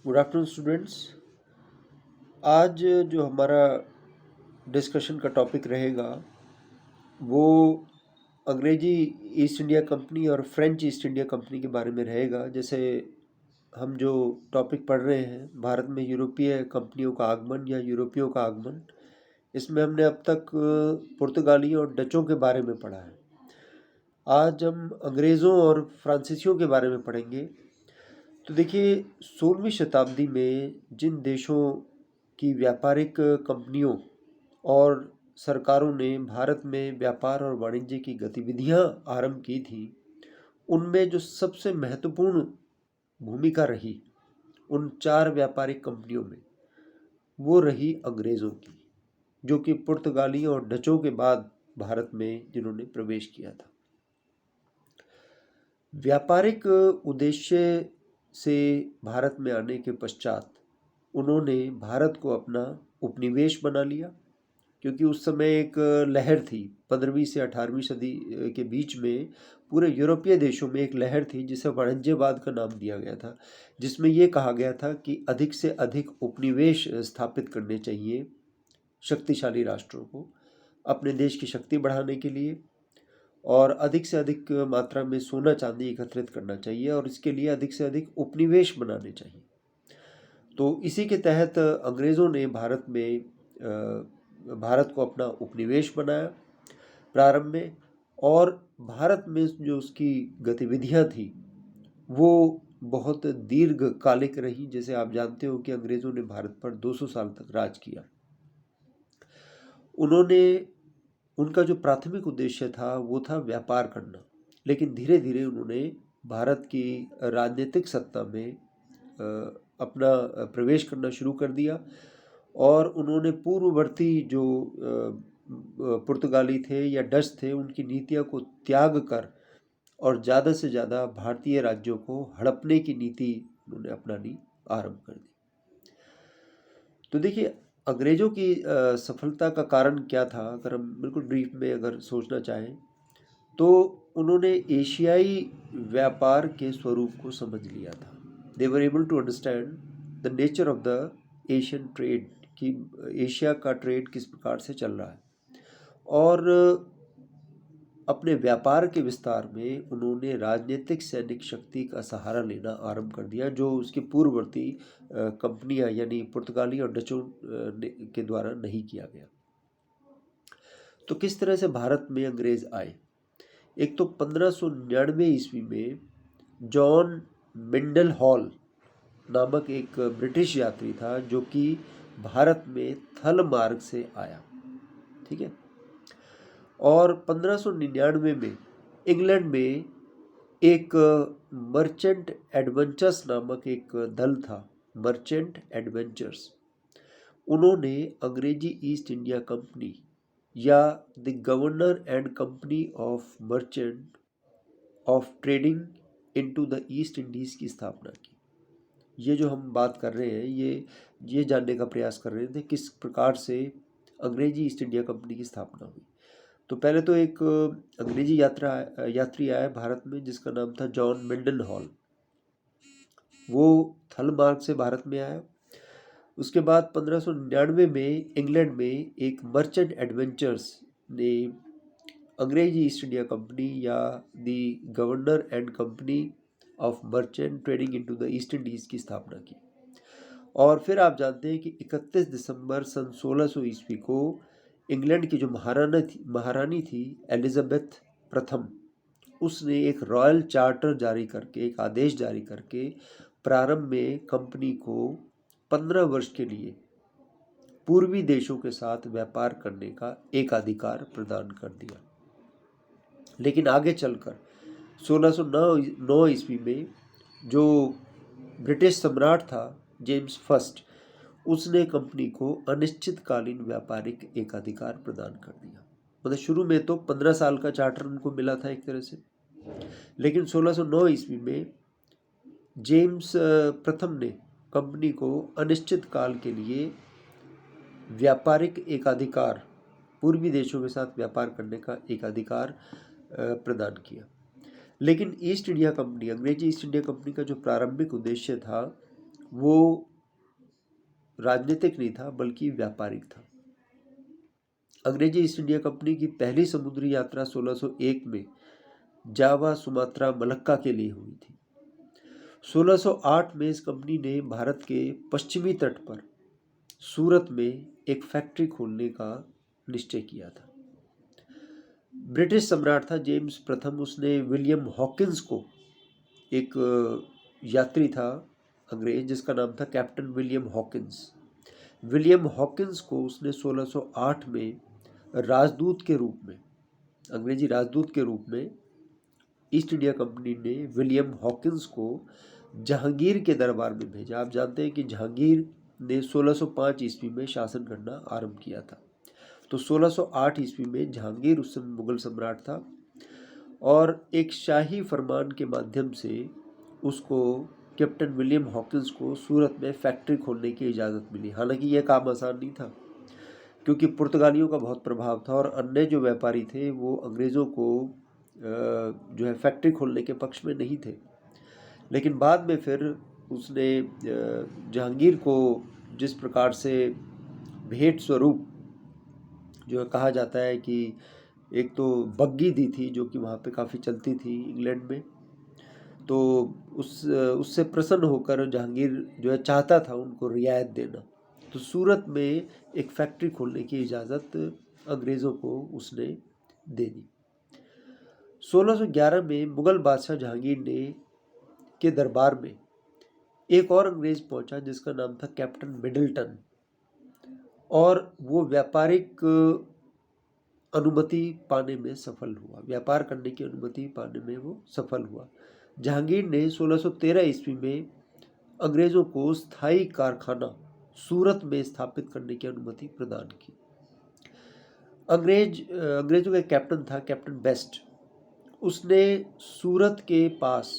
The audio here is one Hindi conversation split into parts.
Good afternoon students. आज जो हमारा डिस्कशन का टॉपिक रहेगा वो अंग्रेजी ईस्ट इंडिया कंपनी और फ्रेंच ईस्ट इंडिया कंपनी के बारे में रहेगा। जैसे हम जो टॉपिक पढ़ रहे हैं, भारत में यूरोपीय कंपनियों का आगमन या यूरोपियों का आगमन, इसमें हमने अब तक पुर्तगालियों और डचों के बारे में पढ़ा है। आज हम अंग्रेज़ों और फ्रांसीसियों के बारे में पढ़ेंगे। तो देखिए, 16वीं शताब्दी में जिन देशों की व्यापारिक कंपनियों और सरकारों ने भारत में व्यापार और वाणिज्य की गतिविधियां आरंभ की थी, उनमें जो सबसे महत्वपूर्ण भूमिका रही उन चार व्यापारिक कंपनियों में, वो रही अंग्रेज़ों की, जो कि पुर्तगालियों और डचों के बाद भारत में जिन्होंने प्रवेश किया था। व्यापारिक उद्देश्य से भारत में आने के पश्चात उन्होंने भारत को अपना उपनिवेश बना लिया, क्योंकि उस समय एक लहर थी 15वीं से 18वीं सदी के बीच में पूरे यूरोपीय देशों में एक लहर थी जिसे वाणिज्यवाद का नाम दिया गया था, जिसमें यह कहा गया था कि अधिक से अधिक उपनिवेश स्थापित करने चाहिए शक्तिशाली राष्ट्रों को अपने देश की शक्ति बढ़ाने के लिए, और अधिक से अधिक मात्रा में सोना चांदी एकत्रित करना चाहिए और इसके लिए अधिक से अधिक उपनिवेश बनाने चाहिए। तो इसी के तहत अंग्रेज़ों ने भारत को अपना उपनिवेश बनाया प्रारंभ में, और भारत में जो उसकी गतिविधियां थी वो बहुत दीर्घकालिक रही। जैसे आप जानते हो कि अंग्रेज़ों ने भारत पर 200 साल तक राज किया। उनका जो प्राथमिक उद्देश्य था वो था व्यापार करना, लेकिन धीरे धीरे उन्होंने भारत की राजनीतिक सत्ता में अपना प्रवेश करना शुरू कर दिया, और उन्होंने पूर्ववर्ती जो पुर्तगाली थे या डच थे उनकी नीतियों को त्याग कर और ज़्यादा से ज़्यादा भारतीय राज्यों को हड़पने की नीति उन्होंने अपनानी आरंभ कर दी। तो देखिए, अंग्रेज़ों की सफलता का कारण क्या था, अगर हम बिल्कुल ब्रीफ में अगर सोचना चाहें तो उन्होंने एशियाई व्यापार के स्वरूप को समझ लिया था। They were able to understand the nature of the Asian trade, कि एशिया का ट्रेड किस प्रकार से चल रहा है, और अपने व्यापार के विस्तार में उन्होंने राजनीतिक सैनिक शक्ति का सहारा लेना आरंभ कर दिया, जो उसके पूर्ववर्ती कंपनियां यानी पुर्तगाली और डचों के द्वारा नहीं किया गया। तो किस तरह से भारत में अंग्रेज आए? एक तो 1599 ईस्वी में जॉन मिंडल हॉल नामक एक ब्रिटिश यात्री था जो कि भारत में थल मार्ग से आया, ठीक है। और 1599 में इंग्लैंड में एक मर्चेंट एडवेंचर्स नामक एक दल था, मर्चेंट एडवेंचर्स। उन्होंने अंग्रेजी ईस्ट इंडिया कंपनी या the governor and company of merchant of trading into the east Indies की स्थापना की। ये जो हम बात कर रहे हैं ये जानने का प्रयास कर रहे थे किस प्रकार से अंग्रेजी ईस्ट इंडिया कंपनी की स्थापना हुई। तो पहले तो एक अंग्रेजी यात्री आया भारत में जिसका नाम था जॉन मिल्टन हॉल। वो थल मार्ग से भारत में आया। उसके बाद 1599 में इंग्लैंड में एक मर्चेंट एडवेंचर्स ने अंग्रेजी ईस्ट इंडिया कंपनी या the governor and company of merchant trading into the east Indies की स्थापना की। और फिर आप जानते हैं कि 31 दिसंबर सन 1600 ईस्वी को इंग्लैंड की जो महारानी थी एलिजाबेथ प्रथम, उसने एक रॉयल चार्टर जारी करके, एक आदेश जारी करके प्रारंभ में कंपनी को 15 वर्ष के लिए पूर्वी देशों के साथ व्यापार करने का एक अधिकार प्रदान कर दिया। लेकिन आगे चलकर 1609 ईस्वी में जो ब्रिटिश सम्राट था जेम्स फर्स्ट, उसने कंपनी को अनिश्चितकालीन व्यापारिक एकाधिकार प्रदान कर दिया। मतलब शुरू में तो 15 साल का चार्टर उनको मिला था एक तरह से, लेकिन 1609 ईस्वी में जेम्स प्रथम ने कंपनी को अनिश्चित काल के लिए व्यापारिक एकाधिकार, पूर्वी देशों के साथ व्यापार करने का एक अधिकार प्रदान किया। लेकिन ईस्ट इंडिया कंपनी, अंग्रेजी ईस्ट इंडिया कंपनी का जो प्रारंभिक उद्देश्य था वो राजनीतिक नहीं था बल्कि व्यापारिक था। अंग्रेजी ईस्ट इंडिया कंपनी की पहली समुद्री यात्रा 1601 में जावा, सुमात्रा, मलक्का के लिए हुई थी। 1608 में इस कंपनी ने भारत के पश्चिमी तट पर सूरत में एक फैक्ट्री खोलने का निश्चय किया था। ब्रिटिश सम्राट था जेम्स प्रथम, उसने विलियम हॉकिंस को, एक यात्री था अंग्रेज जिसका नाम था captain William Hawkins, William Hawkins को उसने 1608 में राजदूत के रूप में, अंग्रेजी राजदूत के रूप में ईस्ट इंडिया कंपनी ने विलियम हॉकिंस को जहांगीर के दरबार में भेजा। आप जानते हैं कि जहांगीर ने 1605 ईस्वी में शासन करना आरंभ किया था। तो 1608 ईस्वी में जहांगीर उस समय मुगल सम्राट था और एक शाही फरमान के माध्यम से उसको, कैप्टन विलियम हॉकिंस को सूरत में फैक्ट्री खोलने की इजाज़त मिली। हालांकि यह काम आसान नहीं था क्योंकि पुर्तगालियों का बहुत प्रभाव था और अन्य जो व्यापारी थे वो अंग्रेज़ों को जो है फैक्ट्री खोलने के पक्ष में नहीं थे। लेकिन बाद में फिर उसने जहांगीर को जिस प्रकार से भेंट स्वरूप जो कहा जाता है कि एक तो बग्गी दी थी जो कि वहाँ पे काफ़ी चलती थी इंग्लैंड में, तो उससे प्रसन्न होकर जहांगीर जो है चाहता था उनको रियायत देना। तो सूरत में एक फैक्ट्री खोलने की इजाज़त अंग्रेज़ों को उसने दे दी। 1611 में मुगल बादशाह जहांगीर ने के दरबार में एक और अंग्रेज पहुंचा जिसका नाम था कैप्टन मिडल्टन, और वो व्यापारिक अनुमति पाने में सफल हुआ, व्यापार करने की अनुमति पाने में वो सफल हुआ। जहांगीर ने 1613 ईस्वी में अंग्रेज़ों को स्थायी कारखाना सूरत में स्थापित करने की अनुमति प्रदान की। अंग्रेज़ों का कैप्टन था कैप्टन बेस्ट, उसने सूरत के पास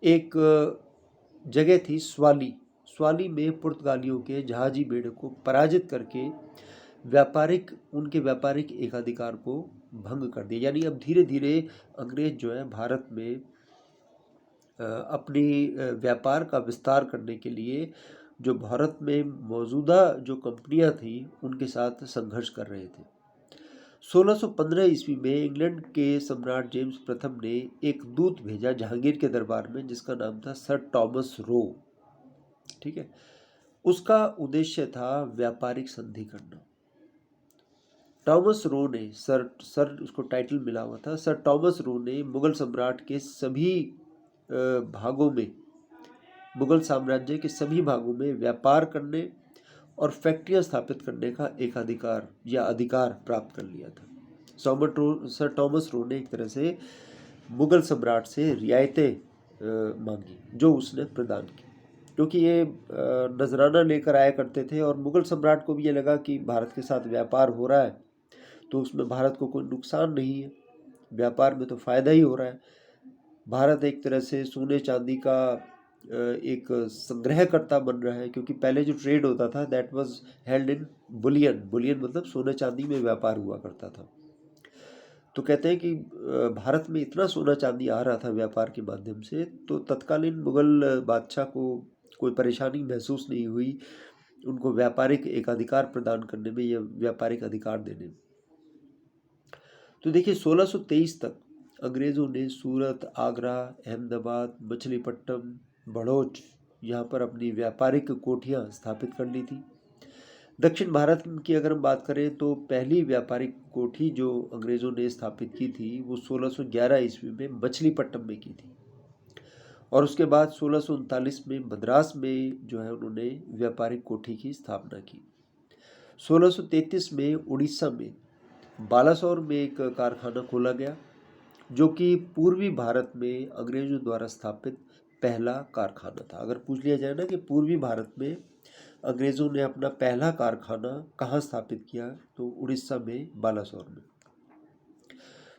एक जगह थी स्वाली में पुर्तगालियों के जहाजी बेड़े को पराजित करके उनके व्यापारिक एकाधिकार को भंग कर दिया। यानी अब धीरे धीरे अंग्रेज जो है भारत में अपनी व्यापार का विस्तार करने के लिए जो भारत में मौजूदा जो कंपनियां थी उनके साथ संघर्ष कर रहे थे। 1615 ईस्वी में इंग्लैंड के सम्राट जेम्स प्रथम ने एक दूत भेजा जहांगीर के दरबार में जिसका नाम था सर टॉमस रो। ठीक है, उसका उद्देश्य था व्यापारिक संधि करना। टॉमस रो ने सर उसको टाइटल मिला हुआ था, सर टॉमस रो ने मुगल सम्राट के सभी भागों में, मुगल साम्राज्य के सभी भागों में व्यापार करने और फैक्ट्रियां स्थापित करने का एक अधिकार प्राप्त कर लिया था। सर टॉमस रो ने एक तरह से मुगल सम्राट से रियायतें मांगी जो उसने प्रदान की, क्योंकि ये नजराना लेकर आया करते थे और मुगल सम्राट को भी ये लगा कि भारत के साथ व्यापार हो रहा है तो उसमें भारत को कोई नुकसान नहीं है, व्यापार में तो फ़ायदा ही हो रहा है। भारत एक तरह से सोने चांदी का एक संग्रहकर्ता बन रहा है, क्योंकि पहले जो ट्रेड होता था that was held in Boolean मतलब सोने चांदी में व्यापार हुआ करता था। तो कहते हैं कि भारत में इतना सोना चांदी आ रहा था व्यापार के माध्यम से, तो तत्कालीन मुगल बादशाह को कोई परेशानी महसूस नहीं हुई उनको व्यापारिक एकाधिकार प्रदान करने में या व्यापारिक अधिकार देने में। तो देखिए 1623 तक अंग्रेज़ों ने सूरत, आगरा, अहमदाबाद, मछलीपट्टनम, बड़ौच यहाँ पर अपनी व्यापारिक कोठियाँ स्थापित कर ली थी। दक्षिण भारत की अगर हम बात करें तो पहली व्यापारिक कोठी जो अंग्रेज़ों ने स्थापित की थी वो 1611 ईस्वी में मछलीपट्टनम में की थी, और उसके बाद 1639 में मद्रास में जो है उन्होंने व्यापारिक कोठी की स्थापना की। 1633 में उड़ीसा में बालासोर में एक कारखाना खोला गया जो कि पूर्वी भारत में अंग्रेजों द्वारा स्थापित पहला कारखाना था। अगर पूछ लिया जाए ना कि पूर्वी भारत में अंग्रेज़ों ने अपना पहला कारखाना कहाँ स्थापित किया, तो उड़ीसा में बालासोर में।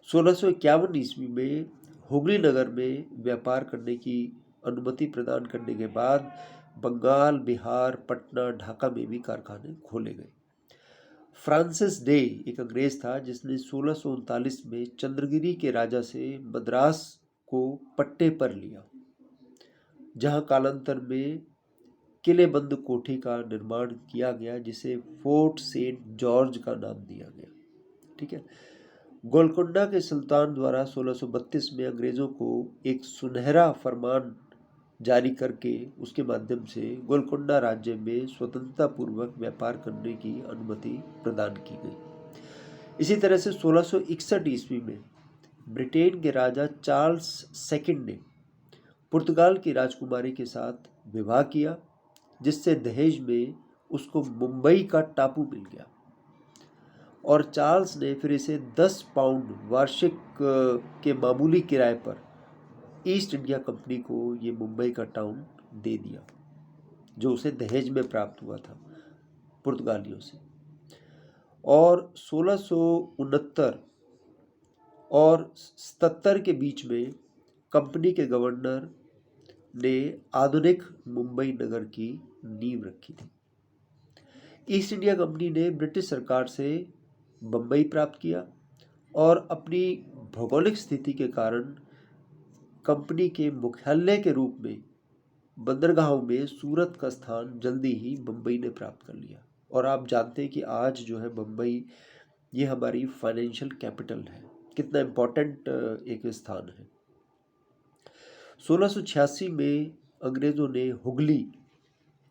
1651 ईस्वी में हुगली नगर में व्यापार करने की अनुमति प्रदान करने के बाद बंगाल, बिहार, पटना, ढाका में भी कारखाने खोले गए। फ्रांसिस डे एक अंग्रेज था जिसने 1639 में चंद्रगिरी के राजा से मद्रास को पट्टे पर लिया, जहां कालांतर में किलेबंद कोठी का निर्माण किया गया जिसे फोर्ट सेंट जॉर्ज का नाम दिया गया। ठीक है। गोलकोंडा के सुल्तान द्वारा 1632 में अंग्रेजों को एक सुनहरा फरमान जारी करके उसके माध्यम से गोलकोंडा राज्य में स्वतंत्रता पूर्वक व्यापार करने की अनुमति प्रदान की गई। इसी तरह से 1661 ईस्वी में ब्रिटेन के राजा चार्ल्स सेकंड ने पुर्तगाल की राजकुमारी के साथ विवाह किया, जिससे दहेज में उसको मुंबई का टापू मिल गया और चार्ल्स ने फिर इसे 10 पाउंड वार्षिक के मामूली किराए पर ईस्ट इंडिया कंपनी को ये मुंबई का टाउन दे दिया, जो उसे दहेज में प्राप्त हुआ था पुर्तगालियों से। और 1669 और 77 के बीच में कंपनी के गवर्नर ने आधुनिक मुंबई नगर की नींव रखी थी। ईस्ट इंडिया कंपनी ने ब्रिटिश सरकार से बम्बई प्राप्त किया और अपनी भौगोलिक स्थिति के कारण कंपनी के मुख्यालय के रूप में बंदरगाहों में सूरत का स्थान जल्दी ही बम्बई ने प्राप्त कर लिया। और आप जानते हैं कि आज जो है बम्बई ये हमारी फाइनेंशियल कैपिटल है, कितना इम्पोर्टेंट एक स्थान है। 1686 में अंग्रेज़ों ने हुगली,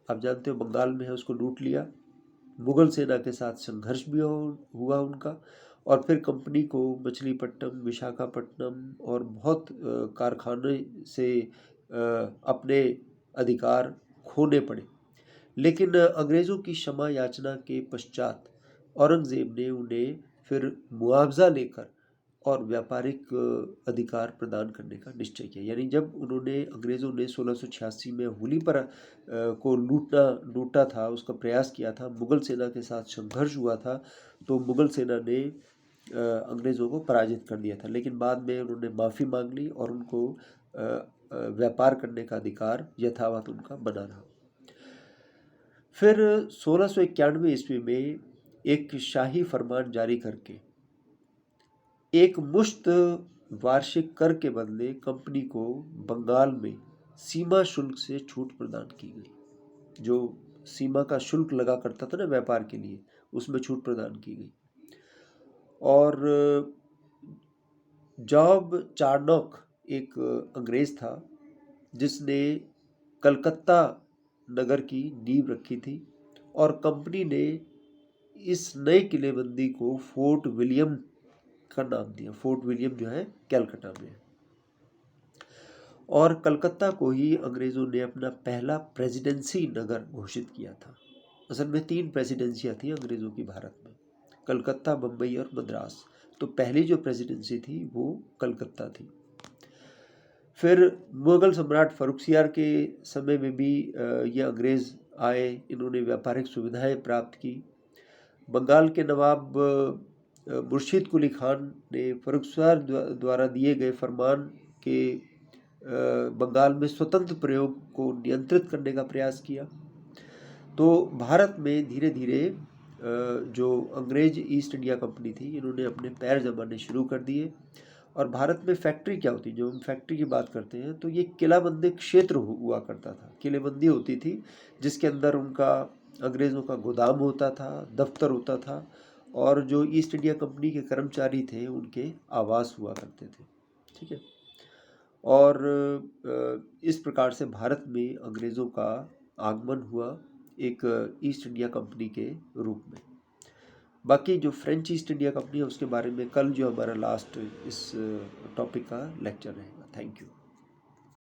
आप जानते हो बंगाल में है, उसको लूट लिया। मुगल सेना के साथ संघर्ष भी हुआ उनका और फिर कंपनी को मछलीपट्टनम, विशाखापट्टनम और बहुत कारखाने से अपने अधिकार खोने पड़े। लेकिन अंग्रेज़ों की क्षमा याचना के पश्चात औरंगज़ेब ने उन्हें फिर मुआवजा लेकर और व्यापारिक अधिकार प्रदान करने का निश्चय किया। यानी जब अंग्रेज़ों ने 1686 में हुगली पर को लूटा था, उसका प्रयास किया था, मुगल सेना के साथ संघर्ष हुआ था, तो मुगल सेना ने अंग्रेज़ों को पराजित कर दिया था। लेकिन बाद में उन्होंने माफ़ी मांग ली और उनको व्यापार करने का अधिकार यथावत उनका बना रहा। फिर 1691 ईस्वी में एक शाही फरमान जारी करके एक मुश्त वार्षिक कर के बदले कंपनी को बंगाल में सीमा शुल्क से छूट प्रदान की गई। जो सीमा का शुल्क लगा करता था ना व्यापार के लिए, उसमें छूट प्रदान की गई। और जॉब चार्नॉक एक अंग्रेज था जिसने कलकत्ता नगर की नींव रखी थी और कंपनी ने इस नए किलेबंदी को फोर्ट विलियम का नाम दिया। फोर्ट विलियम जो है कलकत्ता में है। और कलकत्ता को ही अंग्रेज़ों ने अपना पहला प्रेसिडेंसी नगर घोषित किया था। असल में 3 प्रेसिडेंसियाँ थी अंग्रेज़ों की भारत में, कलकत्ता, बम्बई और मद्रास। तो पहली जो प्रेसिडेंसी थी वो कलकत्ता थी। फिर मुगल सम्राट फर्रुखसियार के समय में भी ये अंग्रेज़ आए, इन्होंने व्यापारिक सुविधाएं प्राप्त की। बंगाल के नवाब मुर्शीद कुली खान ने फर्रुखसियार द्वारा दिए गए फरमान के बंगाल में स्वतंत्र प्रयोग को नियंत्रित करने का प्रयास किया। तो भारत में धीरे धीरे जो अंग्रेज ईस्ट इंडिया कंपनी थी, इन्होंने अपने पैर जमाने शुरू कर दिए। और भारत में फैक्ट्री क्या होती है, जो हम फैक्ट्री की बात करते हैं, तो ये किलाबंदी क्षेत्र हुआ करता था। किलेबंदी होती थी जिसके अंदर उनका अंग्रेज़ों का गोदाम होता था, दफ्तर होता था और जो ईस्ट इंडिया कंपनी के कर्मचारी थे उनके आवास हुआ करते थे। ठीक है। और इस प्रकार से भारत में अंग्रेज़ों का आगमन हुआ एक ईस्ट इंडिया कंपनी के रूप में। बाकी जो फ्रेंच ईस्ट इंडिया कंपनी है उसके बारे में कल जो हमारा लास्ट इस टॉपिक का लेक्चर रहेगा। Thank you.